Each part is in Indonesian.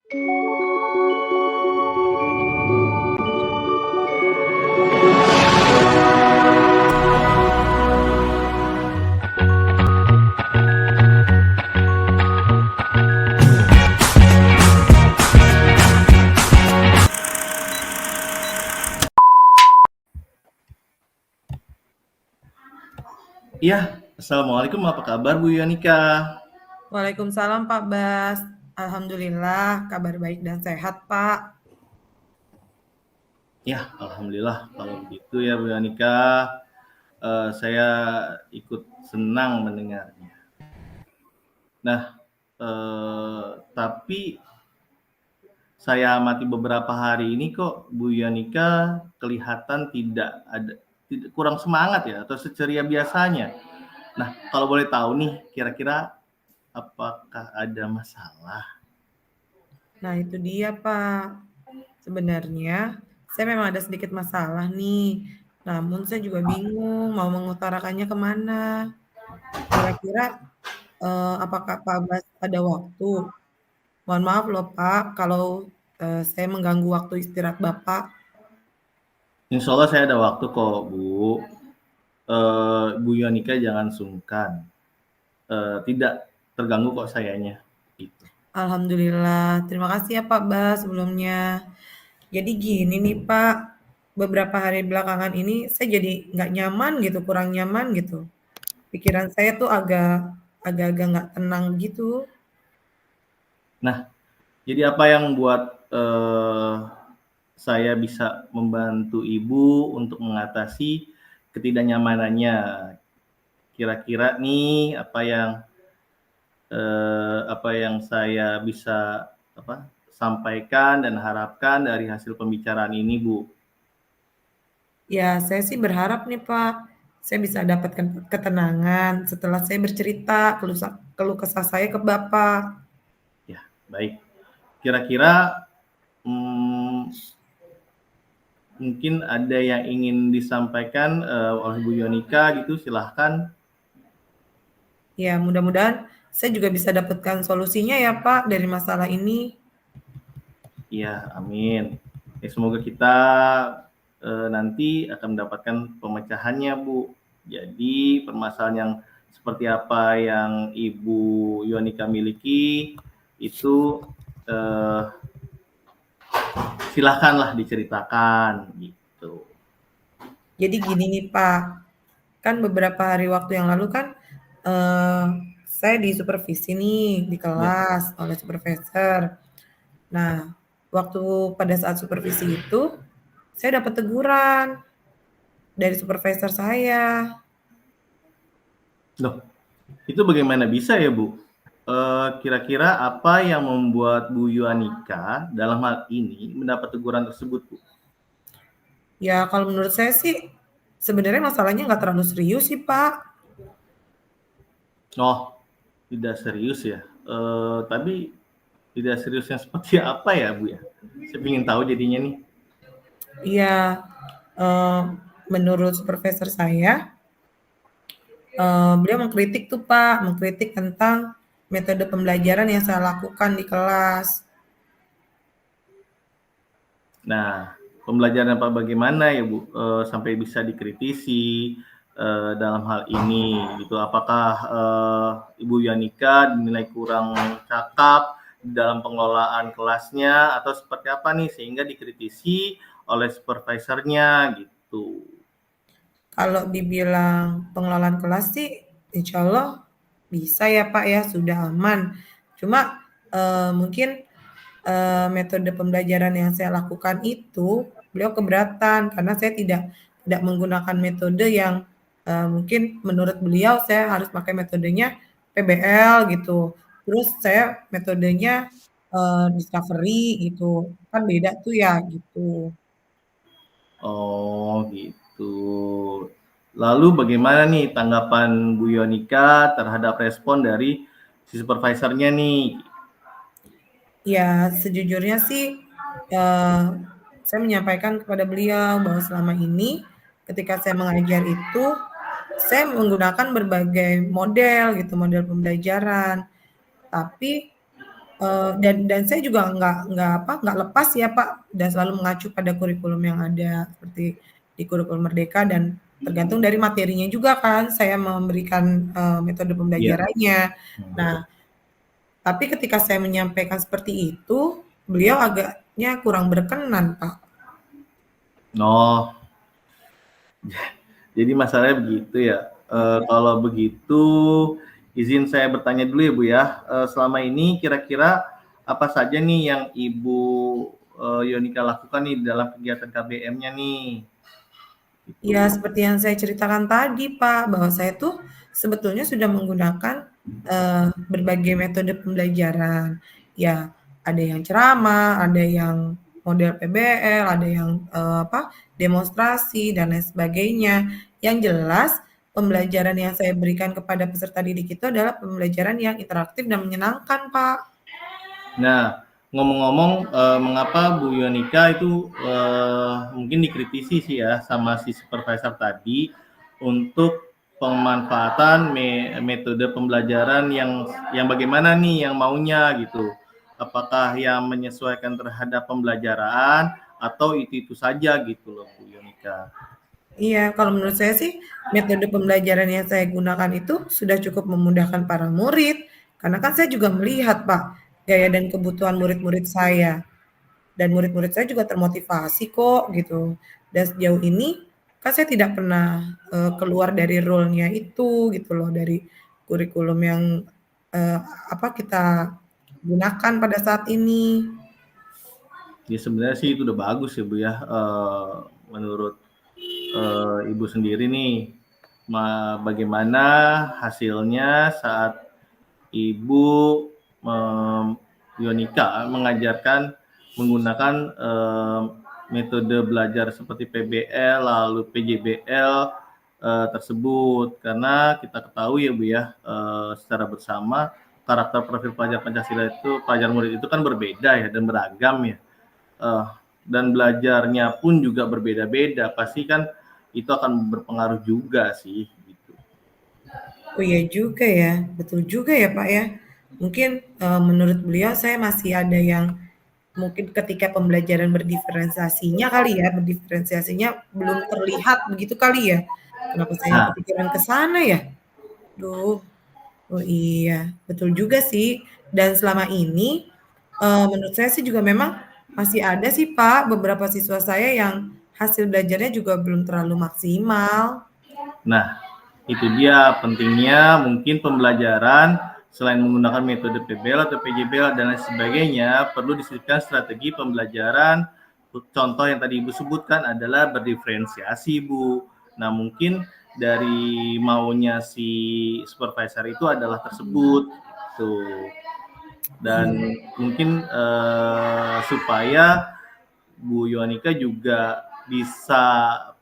Iya, Assalamualaikum, apa kabar Bu Yonika? Waalaikumsalam Pak Bas. Alhamdulillah kabar baik dan sehat Pak. Ya, Alhamdulillah kalau begitu ya Bu Yonika. Saya ikut senang mendengarnya. Nah, tapi saya amati beberapa hari ini kok Bu Yonika kelihatan kurang semangat ya atau seceria biasanya. Nah, kalau boleh tahu nih, kira-kira apakah ada masalah? Nah itu dia Pak. Sebenarnya saya memang ada sedikit masalah nih. Namun saya juga bingung mau mengutarakannya kemana. Kira-kira apakah Pak Bas ada waktu? Mohon maaf loh Pak kalau saya mengganggu waktu istirahat Bapak. Insya Allah saya ada waktu kok Bu. Bu Yonika jangan sungkan. Tidak terganggu kok sayanya. Gitu. Alhamdulillah. Terima kasih ya Pak Bas sebelumnya. Jadi gini nih Pak, beberapa hari belakangan ini saya jadi nggak nyaman gitu, kurang nyaman gitu. Pikiran saya tuh agak-agak nggak tenang gitu. Nah, jadi apa yang buat saya bisa membantu Ibu untuk mengatasi ketidaknyamanannya? Kira-kira nih apa yang saya bisa sampaikan dan harapkan dari hasil pembicaraan ini, Bu. Ya, saya sih berharap nih Pak, saya bisa dapatkan ketenangan setelah saya bercerita keluh kesah saya ke Bapak. Ya, baik. Kira-kira mungkin ada yang ingin disampaikan oleh Bu Yonika gitu, silahkan. Ya, mudah-mudahan saya juga bisa dapatkan solusinya ya Pak dari masalah ini. Iya, amin. Ya, semoga kita nanti akan mendapatkan pemecahannya, Bu. Jadi permasalahan yang seperti apa yang Ibu Yonika miliki itu silahkanlah diceritakan gitu. Jadi gini nih Pak, kan beberapa hari waktu yang lalu kan eh, saya disupervisi nih di Ya. kelas oleh supervisor. Nah, waktu pada saat supervisi itu saya dapat teguran dari supervisor saya. Loh, itu bagaimana bisa ya, Bu? Kira-kira apa yang membuat Bu Yonika dalam hal ini mendapat teguran tersebut, Bu? Ya, kalau menurut saya sih sebenarnya masalahnya nggak terlalu serius sih, Pak. Oh, tidak serius ya. Tapi tidak seriusnya seperti apa ya, Bu ya? Saya ingin tahu jadinya nih. Iya, eh, menurut supervisor saya, beliau mengkritik tuh, Pak, mengkritik tentang metode pembelajaran yang saya lakukan di kelas. Nah, pembelajaran apa bagaimana ya, Bu? Sampai bisa dikritisi dalam hal ini gitu. Apakah Ibu Yanika dinilai kurang cakap dalam pengelolaan kelasnya atau seperti apa nih sehingga dikritisi oleh supervisornya gitu. Kalau dibilang pengelolaan kelas sih, insya Allah bisa ya Pak ya, sudah aman. Cuma mungkin metode pembelajaran yang saya lakukan itu beliau keberatan karena saya tidak menggunakan metode yang mungkin menurut beliau saya harus pakai metodenya PBL gitu. Terus saya metodenya discovery gitu. Kan beda tuh ya gitu. Oh gitu. Lalu bagaimana nih tanggapan Bu Yonika terhadap respon dari si supervisornya nih? Ya, sejujurnya sih saya menyampaikan kepada beliau bahwa selama ini ketika saya mengajar itu saya menggunakan berbagai model gitu, model pembelajaran. Tapi Dan saya juga nggak lepas ya Pak, dan selalu mengacu pada kurikulum yang ada seperti di kurikulum Merdeka, dan tergantung dari materinya juga kan saya memberikan metode Iya. pembelajarannya. Nah, tapi ketika saya menyampaikan seperti itu, beliau agaknya kurang berkenan Pak. Oh, jadi masalahnya begitu ya. Kalau begitu, izin saya bertanya dulu ya Bu ya. Selama ini kira-kira apa saja nih yang Ibu Yonika lakukan nih dalam kegiatan KBM-nya nih? Ya, Gitu. seperti yang saya ceritakan tadi, Pak, bahwa saya tuh sebetulnya sudah menggunakan berbagai metode pembelajaran. Ya, ada yang ceramah, ada yang model PBL, ada yang demonstrasi dan lain sebagainya. Yang jelas, pembelajaran yang saya berikan kepada peserta didik itu adalah pembelajaran yang interaktif dan menyenangkan, Pak. Nah, ngomong-ngomong, mengapa Bu Yonika itu mungkin dikritisi sih ya sama si supervisor tadi untuk pemanfaatan metode pembelajaran yang bagaimana nih yang maunya gitu. Apakah yang menyesuaikan terhadap pembelajaran atau itu saja gitu loh Bu Yonika. Iya, kalau menurut saya sih metode pembelajaran yang saya gunakan itu sudah cukup memudahkan para murid, karena kan saya juga melihat Pak, gaya dan kebutuhan murid-murid saya, dan murid-murid saya juga termotivasi kok gitu. Dan sejauh ini kan saya tidak pernah keluar dari role-nya itu gitu loh, dari kurikulum yang eh, kita gunakan pada saat ini. Ya sebenarnya sih itu udah bagus ya Bu ya. Menurut Ibu sendiri nih, bagaimana hasilnya saat Ibu Yonika mengajarkan menggunakan metode belajar seperti PBL lalu PJBL tersebut, karena kita ketahui ya Bu ya, secara bersama karakter profil pelajar Pancasila itu, pelajar murid itu kan berbeda ya dan beragam ya, dan belajarnya pun juga berbeda-beda, pasti kan itu akan berpengaruh juga sih gitu. Oh iya juga ya, betul juga ya Pak ya. Mungkin menurut beliau saya masih ada yang mungkin ketika pembelajaran berdiferensiasinya kali ya, berdiferensiasinya belum terlihat begitu kali ya. Kenapa saya nggak Nah, kepikiran ke sana ya? Duh, oh iya, betul juga sih. Dan selama ini menurut saya sih juga memang masih ada sih Pak beberapa siswa saya yang hasil belajarnya juga belum terlalu maksimal. Nah, itu dia pentingnya mungkin pembelajaran selain menggunakan metode PBL atau PJBL dan lain sebagainya, perlu disisipkan strategi pembelajaran. Contoh yang tadi Ibu sebutkan adalah berdiferensiasi, Bu. Nah, mungkin dari maunya si supervisor itu adalah tersebut. Tuh. Dan Iya. mungkin supaya Bu Yohanika juga bisa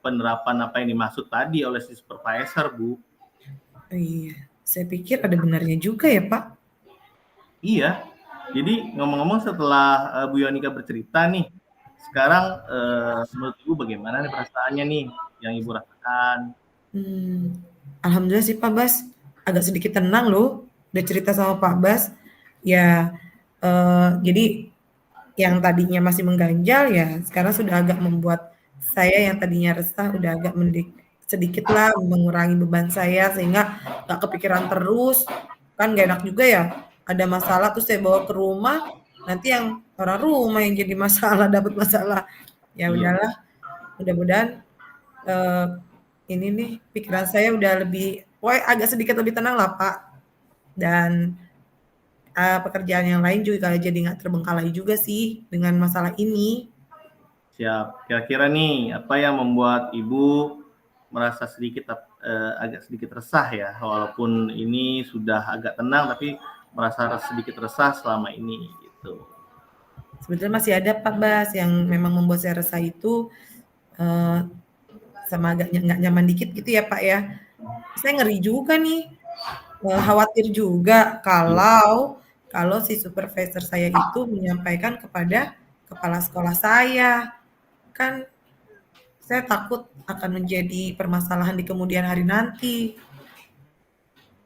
penerapan apa yang dimaksud tadi oleh si supervisor, Bu. Iya, saya pikir ada benarnya juga ya, Pak. Iya. Jadi ngomong-ngomong setelah Bu Yohanika bercerita nih, sekarang menurut Ibu bagaimana nih perasaannya nih yang Ibu rasakan? Alhamdulillah sih Pak Bas, agak sedikit tenang loh, udah cerita sama Pak Bas. Ya, jadi yang tadinya masih mengganjal ya sekarang sudah agak membuat saya yang tadinya resah udah agak sedikit lah mengurangi beban saya sehingga nggak kepikiran terus, kan gak enak juga ya ada masalah terus saya bawa ke rumah, nanti yang orang rumah yang jadi masalah dapat masalah. Ya Iya. udahlah, mudah-mudahan eh, ini nih pikiran saya udah lebih, agak sedikit lebih tenang lah Pak, dan pekerjaan yang lain juga jadi nggak terbengkalai juga sih dengan masalah ini. Siap. Kira-kira nih apa yang membuat Ibu merasa agak sedikit resah ya, walaupun ini sudah agak tenang tapi merasa sedikit resah selama ini gitu. Sebetulnya masih ada Pak Bas yang memang membuat saya resah itu, eh, sama agak nggak nyaman dikit gitu ya Pak ya. Saya ngeri juga nih, khawatir juga Iya. kalau kalau si supervisor saya itu menyampaikan kepada kepala sekolah saya. Kan saya takut akan menjadi permasalahan di kemudian hari nanti.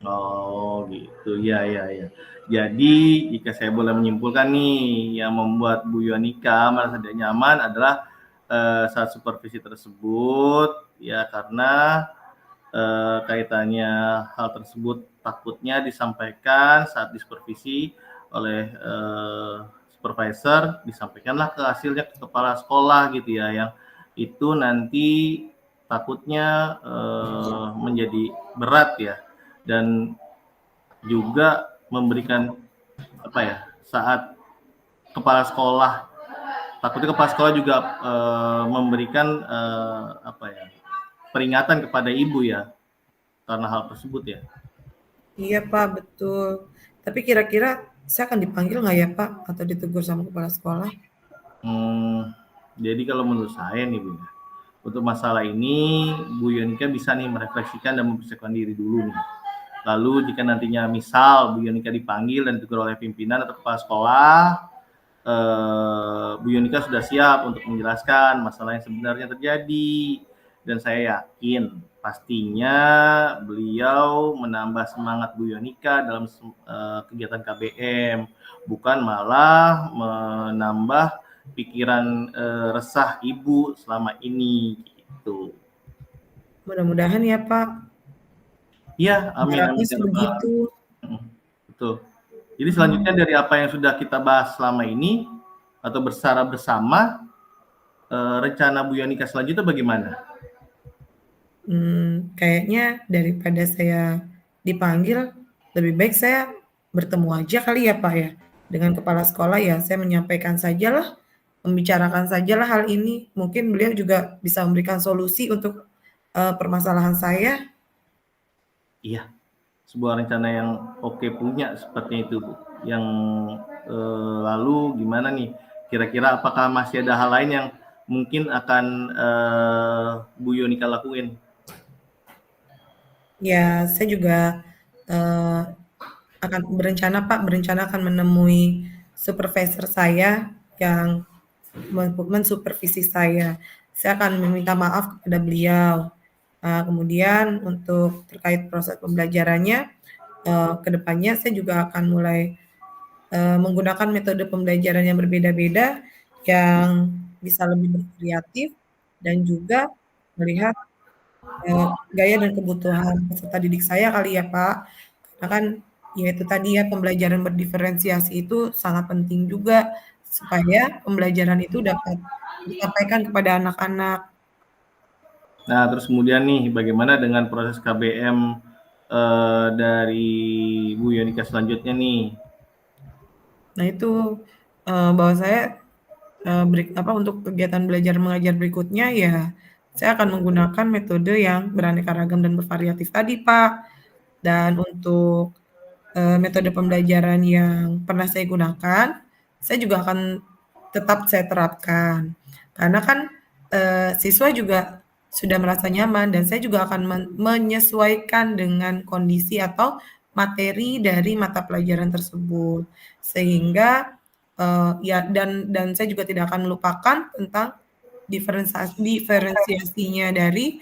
Oh gitu, ya ya ya. Jadi jika saya boleh menyimpulkan nih, yang membuat Bu Yonika merasa tidak nyaman adalah saat supervisi tersebut, ya karena kaitannya hal tersebut takutnya disampaikan saat disupervisi oleh supervisor, disampaikanlah ke hasilnya ke kepala sekolah gitu ya, yang itu nanti takutnya menjadi berat ya, dan juga memberikan apa ya, saat kepala sekolah, takutnya kepala sekolah juga memberikan apa ya, peringatan kepada ibu ya karena hal tersebut ya. Iya Pak, betul. Tapi kira-kira saya akan dipanggil nggak ya Pak atau ditegur sama kepala sekolah? Jadi kalau menurut saya nih Bu, untuk masalah ini Bu Yonika bisa nih merefleksikan dan mempersiapkan diri dulu nih. Lalu jika nantinya misal Bu Yonika dipanggil dan ditegur oleh pimpinan atau kepala sekolah, Bu Yonika sudah siap untuk menjelaskan masalah yang sebenarnya terjadi, dan saya yakin pastinya beliau menambah semangat Bu Yonika dalam kegiatan KBM, bukan malah menambah pikiran resah ibu selama ini gitu. Mudah-mudahan ya Pak. Iya, amin Harapnya amin ya sih Rabbal. begitu. Betul. Jadi selanjutnya Mhm. dari apa yang sudah kita bahas selama ini atau bersara bersama, rencana Bu Yonika selanjutnya bagaimana? Kayaknya daripada saya dipanggil, lebih baik saya bertemu aja kali ya, Pak, ya, dengan kepala sekolah ya, saya menyampaikan sajalah, membicarakan sajalah hal ini, mungkin beliau juga bisa memberikan solusi untuk, permasalahan saya. Iya, sebuah rencana yang oke punya sepertinya itu, Bu. Yang lalu gimana nih? Kira-kira apakah masih ada hal lain yang mungkin akan Bu Yonika lakuin? Ya, saya juga, eee, akan berencana, Pak, berencana akan menemui supervisor saya yang mensupervisi saya. Saya akan meminta maaf kepada beliau. Kemudian untuk terkait proses pembelajarannya, ke depannya saya juga akan mulai, menggunakan metode pembelajaran yang berbeda-beda, yang bisa lebih bervariatif dan juga melihat, gaya dan kebutuhan peserta didik saya kali ya, Pak. Karena kan, ya itu tadi ya, pembelajaran berdiferensiasi itu sangat penting juga, supaya pembelajaran itu dapat disampaikan kepada anak-anak. Nah, terus kemudian nih, bagaimana dengan proses KBM dari Bu Yonika selanjutnya nih? Nah itu, bahwa saya, untuk kegiatan belajar mengajar berikutnya ya, saya akan menggunakan metode yang beraneka ragam dan bervariatif tadi, Pak. Dan untuk, metode pembelajaran yang pernah saya gunakan, saya juga akan tetap saya terapkan. Karena kan, siswa juga sudah merasa nyaman dan saya juga akan menyesuaikan dengan kondisi atau materi dari mata pelajaran tersebut. Sehingga, ya dan saya juga tidak akan melupakan tentang diferensiasinya dari,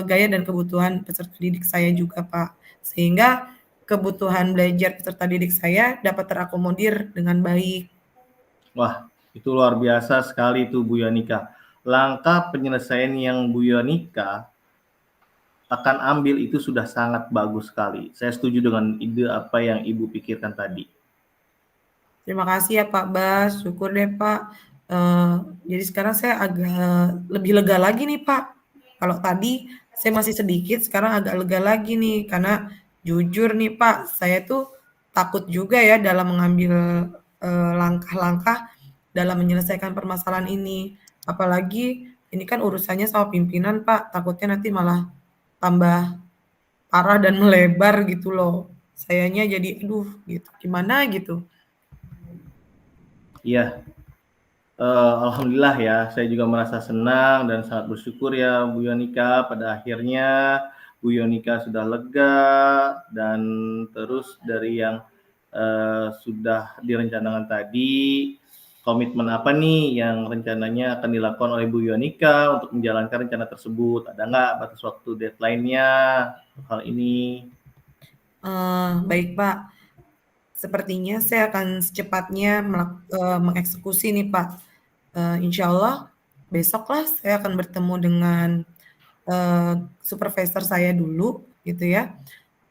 gaya dan kebutuhan peserta didik saya juga, Pak. Sehingga kebutuhan belajar peserta didik saya dapat terakomodir dengan baik. Wah, itu luar biasa sekali tuh Bu Yonika. Langkah penyelesaian yang Bu Yonika akan ambil itu sudah sangat bagus sekali. Saya setuju dengan ide apa yang Ibu pikirkan tadi. Terima kasih ya Pak Bas, syukur deh Pak. Eee, jadi sekarang saya agak lebih lega lagi nih Pak. Kalau tadi saya masih sedikit, sekarang agak lega lagi nih, karena jujur nih Pak, saya tuh takut juga ya dalam mengambil, langkah-langkah dalam menyelesaikan permasalahan ini. Apalagi ini kan urusannya sama pimpinan Pak, takutnya nanti malah tambah parah dan melebar gitu loh. Sayanya jadi, aduh gitu, gimana gitu. Iya, alhamdulillah ya, saya juga merasa senang dan sangat bersyukur ya Bu Yonika, pada akhirnya Bu Yonika sudah lega, dan terus dari yang sudah direncanakan tadi, komitmen apa nih yang rencananya akan dilakukan oleh Bu Yonika untuk menjalankan rencana tersebut? Ada nggak batas waktu deadline-nya hal ini? Baik, Pak. Sepertinya saya akan secepatnya mengeksekusi nih, Pak. Insya Allah besoklah saya akan bertemu dengan supervisor saya dulu, gitu ya.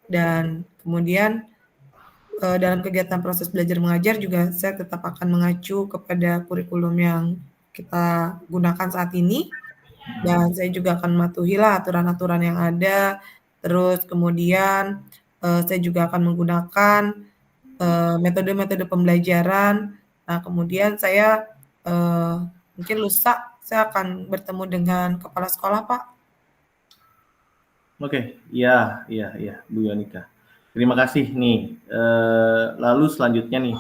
Dan kemudian dalam kegiatan proses belajar mengajar juga saya tetap akan mengacu kepada kurikulum yang kita gunakan saat ini, dan saya juga akan mematuhilah aturan-aturan yang ada. Terus kemudian saya juga akan menggunakan metode-metode pembelajaran. Nah, kemudian saya mungkin lusa saya akan bertemu dengan kepala sekolah, Pak. Oke, iya, Bu Yonika. Terima kasih nih. Lalu selanjutnya nih,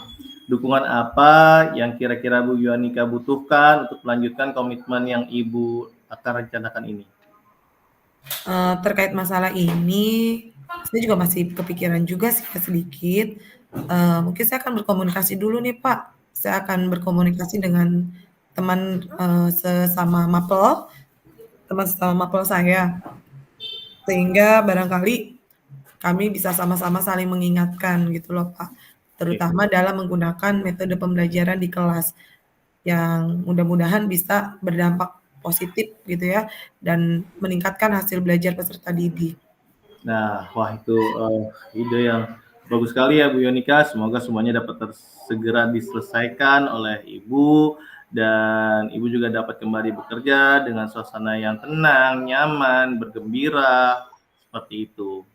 dukungan apa yang kira-kira Bu Yonika butuhkan untuk melanjutkan komitmen yang Ibu akan rencanakan ini? Terkait masalah ini, saya juga masih kepikiran juga sih ya sedikit. Mungkin saya akan berkomunikasi dulu nih, Pak. Saya akan berkomunikasi dengan teman sesama mapel, teman sesama mapel saya, sehingga barangkali kami bisa sama-sama saling mengingatkan gitu loh, Pak. Oke. Terutama dalam menggunakan metode pembelajaran di kelas yang mudah-mudahan bisa berdampak positif gitu ya, dan meningkatkan hasil belajar peserta didik. Nah, wah itu ide yang bagus sekali ya Bu Yonika. Semoga semuanya dapat segera diselesaikan oleh Ibu dan Ibu juga dapat kembali bekerja dengan suasana yang tenang, nyaman, bergembira, seperti itu.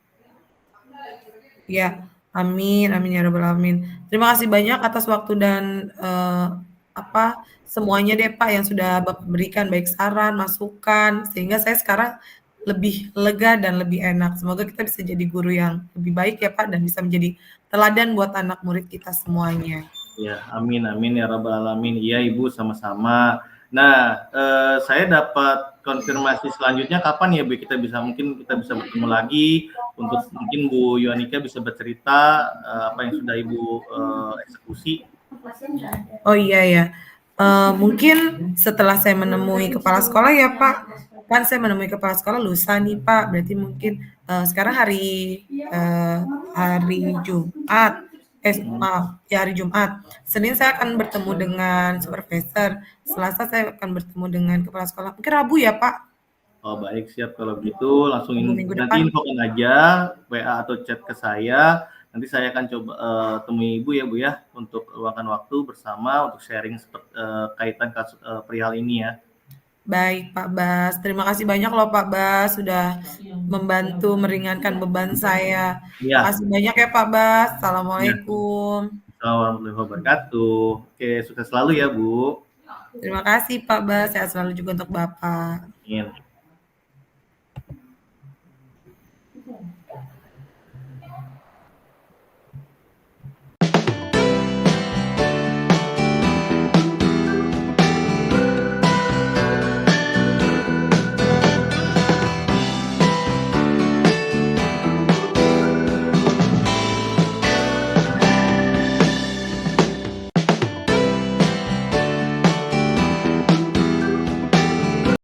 Ya, amin amin ya rabbal alamin. Terima kasih banyak atas waktu dan, semuanya deh Pak yang sudah Bapak berikan, baik saran, masukan, sehingga saya sekarang lebih lega dan lebih enak. Semoga kita bisa jadi guru yang lebih baik ya Pak, dan bisa menjadi teladan buat anak murid kita semuanya. Ya, amin amin ya rabbal alamin. Iya Ibu, sama-sama. Nah, saya dapat konfirmasi selanjutnya kapan ya Bu mungkin kita bisa bertemu lagi untuk mungkin Bu Yonika bisa bercerita apa yang sudah Ibu eksekusi. Oh iya ya, mungkin setelah saya menemui kepala sekolah ya Pak, kan saya menemui kepala sekolah lusa nih Pak, berarti mungkin sekarang hari Jumat, maaf, ya hari Jumat. Senin saya akan bertemu dengan supervisor, Selasa saya akan bertemu dengan kepala sekolah, mungkin Rabu ya Pak, Oh baik, siap kalau begitu langsung Rabu minggu nanti depan. infokan aja WA atau chat ke saya. Nanti saya akan coba temui Ibu ya Bu ya untuk luangkan waktu bersama untuk sharing kaitan kasus perihal ini ya. Baik Pak Bas, terima kasih banyak loh Pak Bas sudah membantu meringankan beban saya. Iya, Makasih banyak ya Pak Bas. iya. Assalamualaikum. Assalamualaikum warahmatullahi wabarakatuh. Oke, sukses selalu ya Bu. Terima kasih Pak Bas. Sehat selalu juga untuk Bapak. Amin.